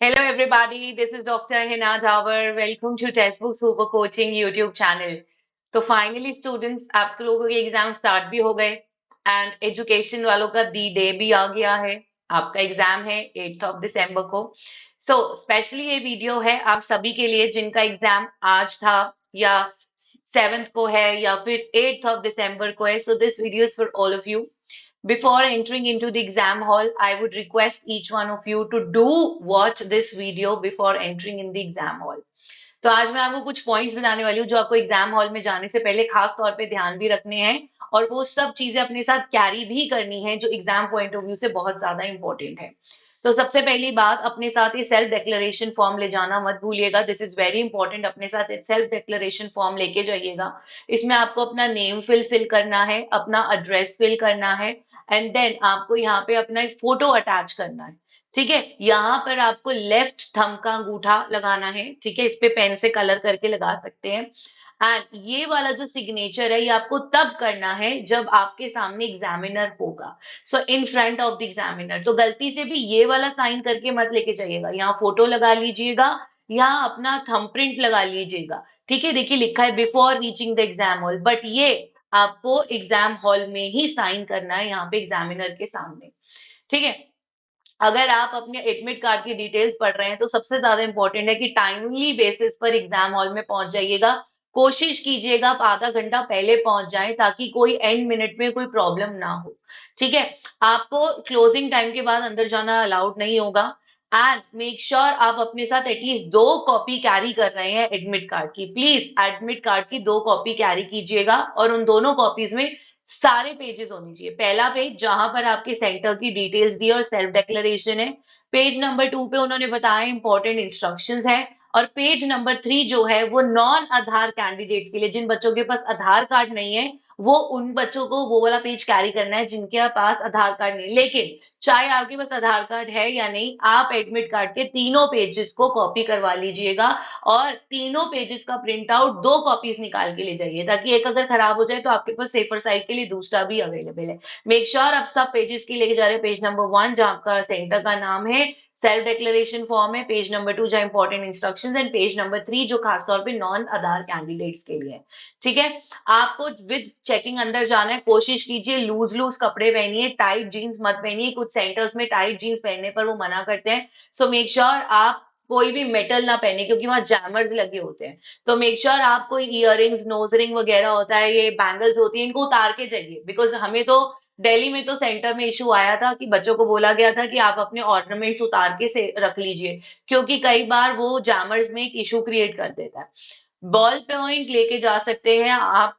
Hello, everybody. This is Dr. Hina Jawar. Welcome to Textbook Super Coaching YouTube channel. तो finally students आप लोगों के exam start भी हो गए एंड एजुकेशन वालों का दी डे भी आ गया है। आपका एग्जाम है 8th ऑफ दिसंबर को। सो स्पेशली ये वीडियो है आप सभी के लिए जिनका एग्जाम आज था या 7th को है या फिर 8th ऑफ दिसंबर को है। So this video is for all of you. Before entering into the exam hall, I would request each one of you to do watch this video before entering in the exam hall. तो आज मैं आपको कुछ points बताने वाली हूँ जो आपको एग्जाम हॉल में जाने से पहले खास तौर पे ध्यान भी रखने हैं और वो सब चीजें अपने साथ कैरी भी करनी है जो एग्जाम पॉइंट ऑफ व्यू से बहुत ज्यादा इंपॉर्टेंट है। तो सबसे पहली बात, अपने साथ ये सेल्फ डिक्लेरेशन फॉर्म ले जाना मत भूलिएगा। This is very important. अपने साथ एक सेल्फ डिक्लेरेशन फॉर्म लेके जाइएगा। इसमें आपको अपना नेम फिल करना है, अपना एड्रेस फिल करना है एंड देन आपको यहाँ पे अपना एक फोटो अटैच करना है। ठीक है, यहाँ पर आपको लेफ्ट थंब का अंगूठा लगाना है। ठीक है, इस पे पेन से कलर करके लगा सकते हैं। एंड ये वाला जो सिग्नेचर है ये आपको तब करना है जब आपके सामने एग्जामिनर होगा। So in front of the examiner. तो गलती से भी ये वाला साइन करके मत लेके जाइएगा। यहाँ फोटो लगा लीजिएगा, यहाँ अपना थंब प्रिंट लगा लीजिएगा। ठीक है, देखिए लिखा है before reaching the exam hall, but ये आपको एग्जाम हॉल में ही साइन करना है यहाँ पे एग्जामिनर के सामने। ठीक है, अगर आप अपने एडमिट कार्ड की डिटेल्स पढ़ रहे हैं तो सबसे ज्यादा इंपॉर्टेंट है कि टाइमली बेसिस पर एग्जाम हॉल में पहुंच जाइएगा। कोशिश कीजिएगा आप आधा घंटा पहले पहुंच जाएं ताकि कोई एंड मिनट में कोई प्रॉब्लम ना हो। ठीक है, आपको क्लोजिंग टाइम के बाद अंदर जाना अलाउड नहीं होगा। एंड मेक श्योर आप अपने साथ एटलीस्ट 2 कॉपी कैरी कर रहे हैं एडमिट कार्ड की। प्लीज एडमिट कार्ड की 2 कॉपी कैरी कीजिएगा और उन दोनों कॉपीज में सारे पेजेस होने चाहिए। पहला पेज जहां पर आपके सेंटर की डिटेल्स दी और सेल्फ डिक्लेरेशन है। पेज नंबर 2 पे उन्होंने बताया इंपॉर्टेंट इंस्ट्रक्शंस है। और पेज नंबर 3 जो है वो नॉन आधार कैंडिडेट्स के लिए, जिन बच्चों के पास आधार कार्ड नहीं है वो उन बच्चों को वो वाला पेज कैरी करना है जिनके पास आधार कार्ड नहीं। लेकिन चाहे आपके पास आधार कार्ड है या नहीं, आप एडमिट कार्ड के तीनों पेजेस को कॉपी करवा लीजिएगा और तीनों पेजेस का प्रिंट आउट 2 कॉपीज निकाल के ले जाइए ताकि एक अगर खराब हो जाए तो आपके पास सेफर साइड के लिए दूसरा भी अवेलेबल है। मेक श्योर आप सब पेजेस की लेके जा रहे हैं। पेज नंबर 1 जहाँ आपका सेंटर का नाम है, सेल्फ डिक्लेरेशन फॉर्म है। पेज नंबर 2 जहाँ important instructions and page number 3 जो खासतौर पे नॉन आधार कैंडिडेट्स के लिए है। ठीक है, आपको विद चेकिंग अंदर जाना है। कोशिश कीजिए लूज लूज कपड़े पहनिए, टाइट जीन्स मत पहनिए। कुछ सेंटर्स में टाइट जीन्स पहनने पर वो मना करते हैं। सो मेक श्योर आप कोई भी मेटल ना पहने क्योंकि वहां जैमर्स लगे होते हैं। तो मेक श्योर आप कोई इयररिंग्स, नोज रिंग वगैरह होता है, ये बैंगल्स होती है, इनको उतार के जाइए। बिकॉज हमें तो दिल्ली में तो सेंटर में इशू आया था कि बच्चों को बोला गया था कि आप अपने ऑर्नामेंट्स उतार के से रख लीजिए क्योंकि कई बार वो जैमर्स में एक इशू क्रिएट कर देता है। बॉल पॉइंट लेके जा सकते हैं आप,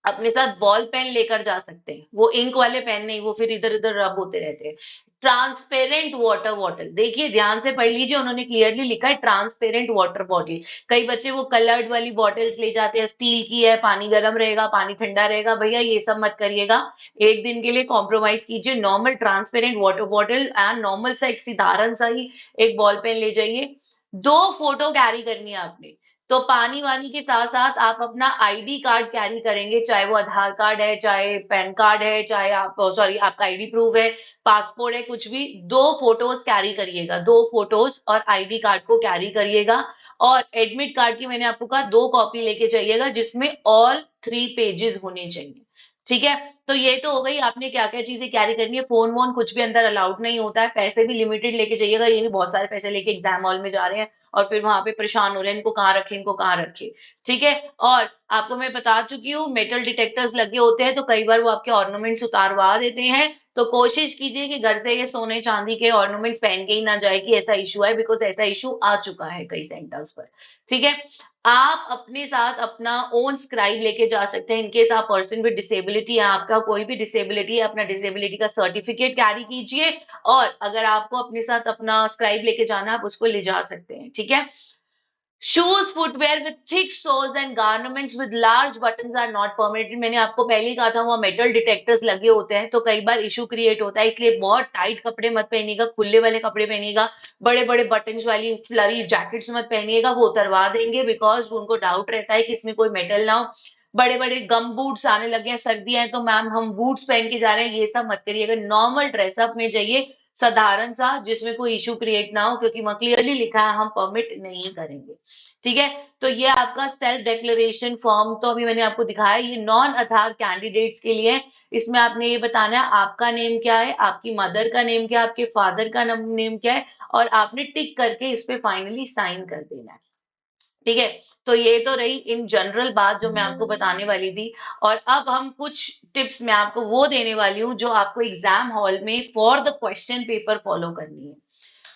अपने साथ बॉल पेन लेकर जा सकते हैं। वो इंक वाले पेन नहीं, वो फिर इधर उधर रब होते रहते हैं। ट्रांसपेरेंट वाटर बॉटल, देखिए ध्यान से पढ़ लीजिए, उन्होंने क्लियरली लिखा है ट्रांसपेरेंट वाटर बॉटल। कई बच्चे वो कलर्ड वाली बॉटल्स ले जाते हैं, स्टील की है, पानी गर्म रहेगा, पानी ठंडा रहेगा। भैया ये सब मत करिएगा। एक दिन के लिए कॉम्प्रोमाइज कीजिए। Normal transparent water bottle and normal सा एक साधारण सा ही एक बॉल पेन ले जाइए। 2 फोटो कैरी करनी है आपने। तो पानी वानी के साथ साथ आप अपना आईडी कार्ड कैरी करेंगे, चाहे वो आधार कार्ड है, चाहे पैन कार्ड है, चाहे आप सॉरी आपका आईडी प्रूफ है, पासपोर्ट है, कुछ भी। 2 फोटोज कैरी करिएगा, 2 फोटोज और आईडी कार्ड को कैरी करिएगा। और एडमिट कार्ड की मैंने आपको कहा 2 कॉपी लेके जाइएगा जिसमें ऑल 3 पेजेस होने चाहिए। ठीक है, तो ये तो हो गई आपने क्या क्या चीजें कैरी करनी है। फोन वोन कुछ भी अंदर अलाउड नहीं होता है। पैसे भी लिमिटेड लेके जाइएगा, ये भी बहुत सारे पैसे लेके एग्जाम हॉल में जा रहे हैं और फिर वहां पे परेशान हो रहे हैं इनको कहाँ रखे, इनको कहाँ रखे। ठीक है, और आपको मैं बता चुकी हूँ मेटल डिटेक्टर्स लगे होते हैं तो कई बार वो आपके ऑर्नामेंट्स उतारवा देते हैं। तो कोशिश कीजिए कि घर से ये सोने चांदी के ऑर्नामेंट्स पहन के ही ना जाए कि ऐसा इशू है, बिकॉज ऐसा इशू आ चुका है कई सेंटर्स पर। ठीक है, आप अपने साथ अपना ओन स्क्राइब लेके जा सकते हैं इनकेस आप पर्सन विद डिसेबिलिटी है, आपका कोई भी डिसेबिलिटी है, अपना डिसेबिलिटी का सर्टिफिकेट कैरी कीजिए। और अगर आपको अपने साथ अपना स्क्राइब लेके जाना है आप उसको ले जा सकते हैं। ठीक है, shoes footwear with thick soles and garments with large buttons are not permitted. मैंने आपको पहले ही कहा था वहां मेटल डिटेक्टर्स लगे होते हैं तो कई बार इशू क्रिएट होता है, इसलिए बहुत टाइट कपड़े मत पहनिएगा, खुले वाले कपड़े पहनिएगा। बड़े बड़े बटन्स वाली फ्लरी जैकेट्स मत पहनिएगा, वो उतरवा देंगे बिकॉज उनको डाउट रहता है कि इसमें कोई मेटल ना हो। बड़े बड़े गम बूट्स आने लगे हैं, सर्दियां हैं तो मैम हम बूट्स पहन के जा रहे हैं, ये सब मत करिएगा। नॉर्मल ड्रेसअप में जाइए, साधारण सा, जिसमें कोई इश्यू क्रिएट ना हो, क्योंकि वहां क्लियरली लिखा है हम परमिट नहीं करेंगे। ठीक है, तो ये आपका सेल्फ डिक्लेरेशन फॉर्म तो अभी मैंने आपको दिखाया, ये नॉन आधार कैंडिडेट्स के लिए है। इसमें आपने ये बताना है आपका नेम क्या है, आपकी मदर का नेम क्या है, आपके फादर का नेम क्या है, और आपने टिक करके इस पे फाइनली साइन कर देना है। ठीक है, तो ये तो रही इन जनरल बात जो मैं आपको बताने वाली थी। और अब हम कुछ टिप्स मैं आपको वो देने वाली हूँ जो आपको एग्जाम हॉल में for the question paper follow करनी है।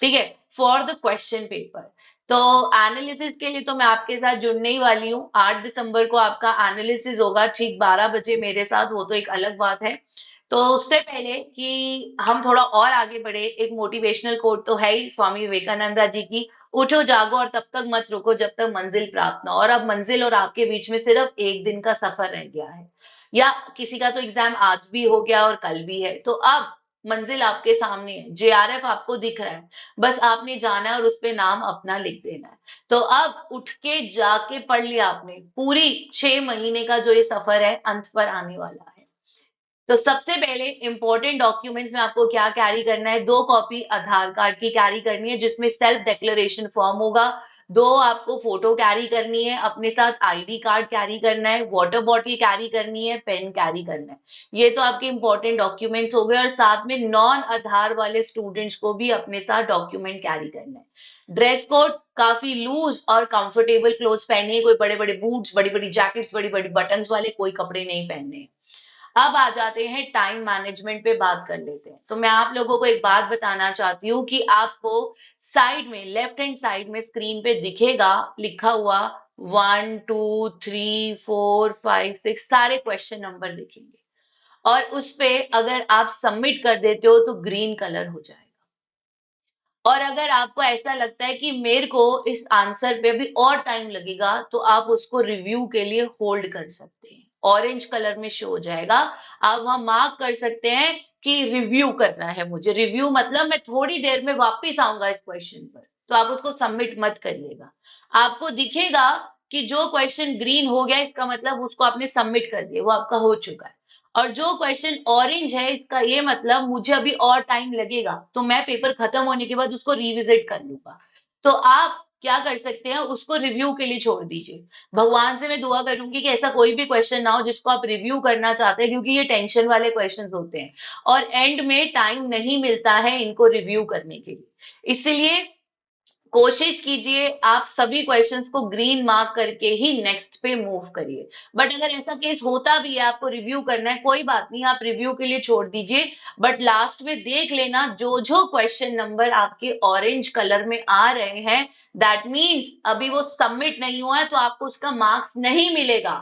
ठीक है, फॉर द क्वेश्चन पेपर। तो एनालिसिस के लिए तो मैं आपके साथ जुड़ने ही वाली हूँ। 8 दिसंबर को आपका एनालिसिस होगा ठीक 12 बजे मेरे साथ, वो तो एक अलग बात है। तो उससे पहले कि हम थोड़ा और आगे बढ़े, एक मोटिवेशनल कोट तो है ही स्वामी विवेकानंदा जी की, उठो जागो और तब तक मत रुको जब तक मंजिल प्राप्त ना हो। और अब मंजिल और आपके बीच में सिर्फ एक दिन का सफर रह गया है, या किसी का तो एग्जाम आज भी हो गया और कल भी है, तो अब मंजिल आपके सामने है, जेआरएफ आपको दिख रहा है, बस आपने जाना है और उस पे नाम अपना लिख देना है। तो अब उठ के जाके पढ़ लिया आपने, पूरी 6 महीने का जो ये सफर है अंत पर आने वाला है। तो सबसे पहले इंपॉर्टेंट डॉक्यूमेंट्स में आपको क्या कैरी करना है, 2 कॉपी आधार कार्ड की कैरी करनी है जिसमें सेल्फ डिक्लेरेशन फॉर्म होगा। 2 आपको फोटो कैरी करनी है, अपने साथ आईडी कार्ड कैरी करना है, वाटर बॉटल कैरी करनी है, पेन कैरी करना है। ये तो आपके इंपॉर्टेंट डॉक्यूमेंट्स हो गए, और साथ में नॉन आधार वाले स्टूडेंट्स को भी अपने साथ डॉक्यूमेंट कैरी करना है। ड्रेस कोड काफी लूज और कंफर्टेबल क्लोथ्स पहनिए, कोई बड़े बड़े बूट्स, बड़ी बड़ी जैकेट्स, बड़ी बड़ी बटन्स वाले कोई कपड़े नहीं पहनने हैं। अब आ जाते हैं टाइम मैनेजमेंट पे, बात कर लेते हैं। तो मैं आप लोगों को एक बात बताना चाहती हूँ कि आपको साइड में, लेफ्ट हैंड साइड में स्क्रीन पे दिखेगा लिखा हुआ 1 2 3 4 5 6, सारे क्वेश्चन नंबर दिखेंगे, और उस पे अगर आप सबमिट कर देते हो तो ग्रीन कलर हो जाएगा। और अगर आपको ऐसा लगता है कि मेरे को इस आंसर पे भी और टाइम लगेगा, तो आप उसको रिव्यू के लिए होल्ड कर सकते हैं, ऑरेंज कलर में शो हो जाएगा। आप वहां मार्क कर सकते हैं कि रिव्यू करना है मुझे, रिव्यू मतलब मैं थोड़ी देर में वापस आऊंगा इस क्वेश्चन पर, तो आप उसको सबमिट मत करिएगा। आपको दिखेगा कि जो क्वेश्चन ग्रीन हो गया इसका मतलब उसको आपने सबमिट कर दिया, वो आपका हो चुका है। और जो क्वेश्चन ऑरेंज है इसका ये मतलब मुझे अभी और टाइम लगेगा, तो मैं पेपर खत्म होने के बाद उसको रिविजिट कर लूंगा। तो आप क्या कर सकते हैं, उसको रिव्यू के लिए छोड़ दीजिए। भगवान से मैं दुआ करूंगी कि ऐसा कोई भी क्वेश्चन ना हो जिसको आप रिव्यू करना चाहते हैं, क्योंकि ये टेंशन वाले क्वेश्चंस होते हैं और एंड में टाइम नहीं मिलता है इनको रिव्यू करने के लिए। इसलिए कोशिश कीजिए आप सभी क्वेश्चंस को ग्रीन मार्क करके ही नेक्स्ट पे मूव करिए। बट अगर ऐसा केस होता भी है आपको रिव्यू करना है, कोई बात नहीं, आप रिव्यू के लिए छोड़ दीजिए। बट लास्ट में देख लेना जो जो क्वेश्चन नंबर आपके ऑरेंज कलर में आ रहे हैं, दैट मीन्स अभी वो सबमिट नहीं हुआ है, तो आपको उसका मार्क्स नहीं मिलेगा।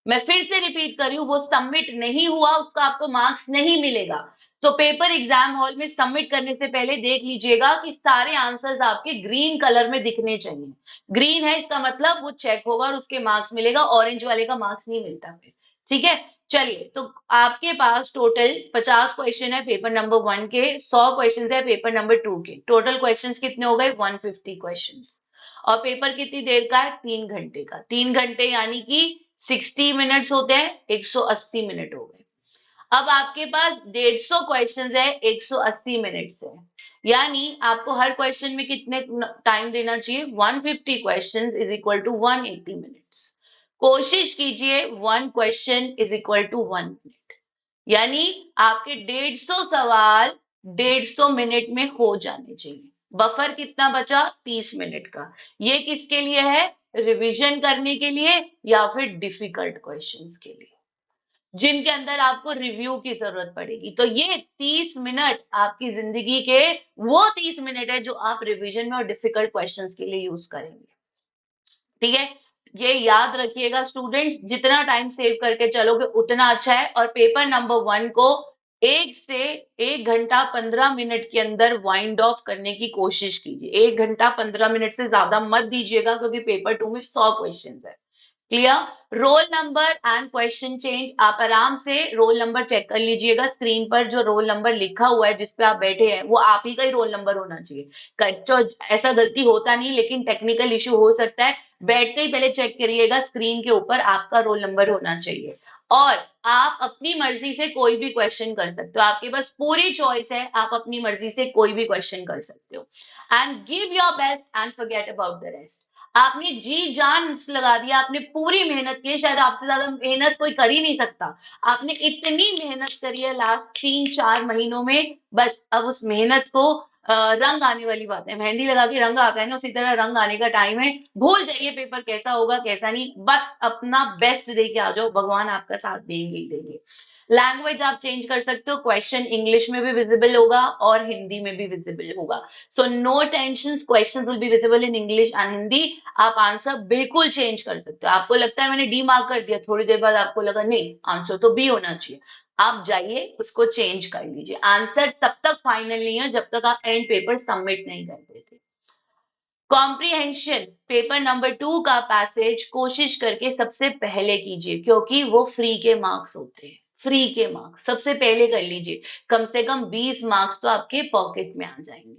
मैं फिर से रिपीट कर रही हूँ, वो सबमिट नहीं हुआ उसका आपको मार्क्स नहीं मिलेगा। तो पेपर एग्जाम हॉल में सबमिट करने से पहले देख लीजिएगा कि सारे आंसर्स आपके ग्रीन कलर में दिखने चाहिए। ग्रीन है इसका मतलब वो चेक होगा और उसके मार्क्स मिलेगा, ऑरेंज वाले का मार्क्स नहीं मिलता फिर। ठीक है, चलिए, तो आपके पास टोटल 50 क्वेश्चन है पेपर नंबर 1 के, 100 क्वेश्चन है पेपर नंबर 2 के। टोटल क्वेश्चन कितने हो गए, 150 क्वेश्चन। और पेपर कितनी देर का है, 3 घंटे का। 3 घंटे यानी कि 60 मिनट्स होते हैं, 180 मिनट हो गए। अब आपके पास 150 क्वेश्चंस है, 180 मिनट्स है, यानी आपको हर क्वेश्चन में कितने टाइम देना चाहिए, 150 questions is equal to 180 minutes. कोशिश कीजिए 1 question is equal to 1 minute, यानी आपके 150 सवाल 150 मिनट में हो जाने चाहिए। बफर कितना बचा, 30 मिनट का। ये किसके लिए है, रिवीजन करने के लिए या फिर डिफिकल्ट क्वेश्चंस के लिए, जिनके अंदर आपको रिव्यू की जरूरत पड़ेगी। तो ये 30 मिनट आपकी जिंदगी के वो 30 मिनट है जो आप रिवीजन में और डिफिकल्ट क्वेश्चंस के लिए यूज करेंगे। ठीक है, ये याद रखिएगा स्टूडेंट्स, जितना टाइम सेव करके चलोगे उतना अच्छा है। और पेपर नंबर 1 को 1 से 1 घंटा 15 मिनट के अंदर वाइंड ऑफ करने की कोशिश कीजिए। 1 घंटा 15 मिनट से ज्यादा मत दीजिएगा, क्योंकि पेपर 2 में 100 क्वेश्चन है। Clear, roll number and question change, आप आराम से रोल नंबर चेक कर लीजिएगा। स्क्रीन पर जो रोल नंबर लिखा हुआ है जिस पे आप बैठे हैं वो आप ही का ही रोल नंबर होना चाहिए। तो ऐसा गलती होता नहीं, लेकिन टेक्निकल इशू हो सकता है। बैठते ही पहले चेक करिएगा स्क्रीन के ऊपर आपका रोल नंबर होना चाहिए। और आप अपनी मर्जी से कोई भी क्वेश्चन कर सकते हो, आपके पास पूरी चॉइस है, आप अपनी मर्जी से कोई भी क्वेश्चन कर सकते हो। And give your best and forget about the rest. आपने जी जान लगा दिया, आपने पूरी मेहनत की, शायद आपसे ज्यादा मेहनत कोई कर ही नहीं सकता। आपने इतनी मेहनत करी है लास्ट 3-4 महीनों में, बस अब उस मेहनत को रंग आने वाली बात है, मेहंदी लगा के रंग आता है ना, उसी तरह रंग आने का टाइम है। भूल जाइए पेपर कैसा होगा कैसा नहीं, बस अपना बेस्ट दे के आ जाओ, भगवान आपका साथ देंगे ही देंगे। लैंग्वेज आप चेंज कर सकते हो, क्वेश्चन इंग्लिश में भी विजिबल होगा और हिंदी में भी विजिबल होगा। So no tension, question will be visible in English and Hindi. आप आंसर बिल्कुल चेंज कर सकते हो। आपको लगता है मैंने डी मार्क कर दिया, थोड़ी देर बाद आपको लगा नहीं आंसर तो बी होना चाहिए, आप जाइए उसको चेंज कर लीजिए। आंसर तब तक फाइनल नहीं है जब तक आप एंड पेपर सबमिट नहीं कर देते। कॉम्प्रीहेंशन पेपर नंबर 2 का पैसेज कोशिश करके सबसे पहले कीजिए, क्योंकि वो फ्री के मार्क्स होते हैं। फ्री के मार्क्स सबसे पहले कर लीजिए, कम से कम 20 मार्क्स तो आपके पॉकेट में आ जाएंगे।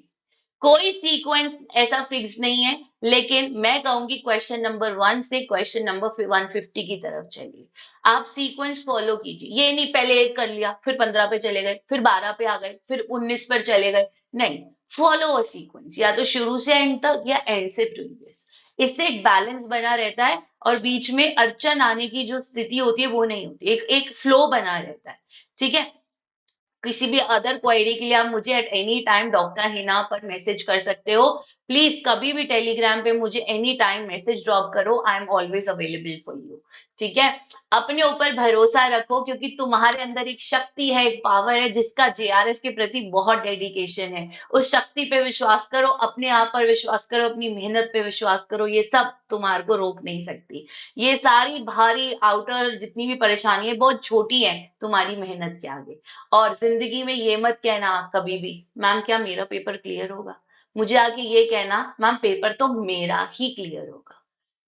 कोई सीक्वेंस ऐसा फिक्स नहीं है, लेकिन मैं कहूंगी क्वेश्चन नंबर 1 से क्वेश्चन नंबर 150 की तरफ चलिए। आप सीक्वेंस फॉलो कीजिए, ये नहीं पहले 1 कर लिया फिर 15 पे चले गए फिर 12 पे आ गए फिर 19 पर चले गए, नहीं। फॉलो अ सीक्वेंस, या तो शुरू से एंड तक या एंड से प्रीवियस। इससे एक बैलेंस बना रहता है और बीच में अड़चन आने की जो स्थिति होती है वो नहीं होती, एक एक फ्लो बना रहता है। ठीक है, किसी भी अदर क्वेरी के लिए आप मुझे at any time doctor Hina पर मैसेज कर सकते हो। प्लीज कभी भी टेलीग्राम पे मुझे एनी टाइम मैसेज ड्रॉप करो, I am always available for you. ठीक है, अपने ऊपर भरोसा रखो, क्योंकि तुम्हारे अंदर एक शक्ति है, एक पावर है, जिसका जेआरएफ के प्रति बहुत डेडिकेशन है। उस शक्ति पे विश्वास करो, अपने आप पर विश्वास करो, अपनी मेहनत पे विश्वास करो, ये सब तुम्हारे को रोक नहीं सकती। ये सारी भारी आउटर जितनी भी परेशानी है बहुत छोटी है तुम्हारी मेहनत के आगे। और जिंदगी में ये मत कहना कभी भी मैम क्या मेरा पेपर क्लियर होगा, मुझे आके ये कहना मैम पेपर तो मेरा ही क्लियर होगा।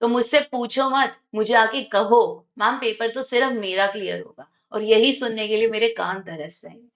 तो मुझसे पूछो मत, मुझे आके कहो मैम पेपर तो सिर्फ मेरा क्लियर होगा, और यही सुनने के लिए मेरे कान तरस रहे हैं।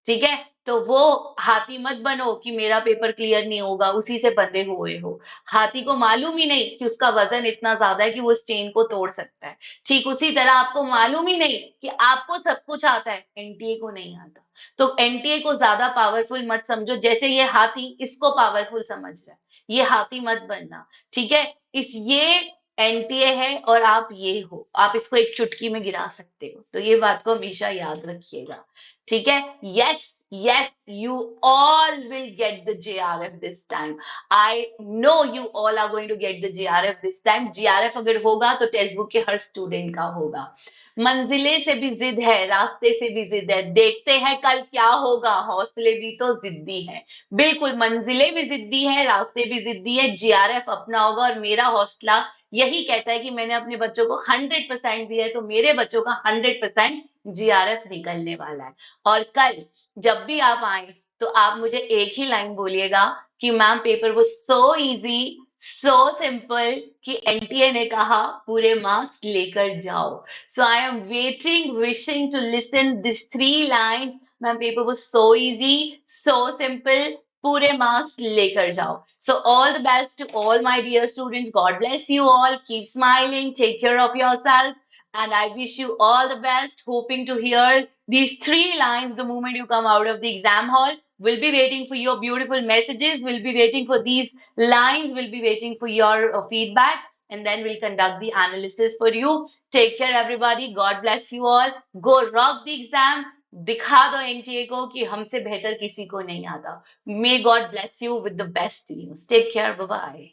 ठीक है, तो वो हाथी मत बनो कि मेरा पेपर क्लियर नहीं होगा, उसी से बंधे हुए हो। हाथी को मालूम ही नहीं कि उसका वजन इतना ज्यादा है कि वो चेन को तोड़ सकता है। ठीक उसी तरह आपको मालूम ही नहीं कि आपको सब कुछ आता है, एनटीए को नहीं आता। तो एनटीए को ज्यादा पावरफुल मत समझो, जैसे ये हाथी इसको पावरफुल समझ रहा है, ये हाथी मत बनना। ठीक है, इस ये एनटीए है और आप ये हो, आप इसको एक चुटकी में गिरा सकते हो, तो ये बात को हमेशा याद रखिएगा। ठीक है, yes yes, you all will get the JRF this time. I know you all are going to get the JRF this time. JRF अगर होगा तो टेक्स्ट बुक के हर स्टूडेंट का होगा। मंजिले से भी जिद है, रास्ते से भी जिद है, देखते हैं कल क्या होगा, हौसले भी तो जिद्दी है। बिल्कुल, मंजिले भी जिद्दी है, रास्ते भी जिद्दी है, जेआरएफ अपना होगा। और मेरा हौसला यही कहता है कि मैंने अपने बच्चों को 100% दिया है, तो मेरे बच्चों का 100% जीआरएफ निकलने वाला है। और कल जब भी आप आए तो आप मुझे एक ही लाइन बोलिएगा कि मैम पेपर वो सो इजी, सो सिंपल कि एनटीए ने कहा पूरे मार्क्स लेकर जाओ। So I am waiting wishing to listen this 3 line. Ma'am paper वो सो इजी, सो सिंपल, पूरे मार्क्स लेकर जाओ। So all the best to all my dear students. God bless you all. Keep smiling. Take care of yourself. And I wish you all the best. Hoping to hear these 3 lines the moment you come out of the exam hall. We'll be waiting for your beautiful messages. We'll be waiting for these lines. We'll be waiting for your feedback. And then we'll conduct the analysis for you. Take care, everybody. God bless you all. Go rock the exam. दिखा दो NTA को कि हमसे बेहतर किसी को नहीं आता। May God bless you with the best news. Take care. Bye bye.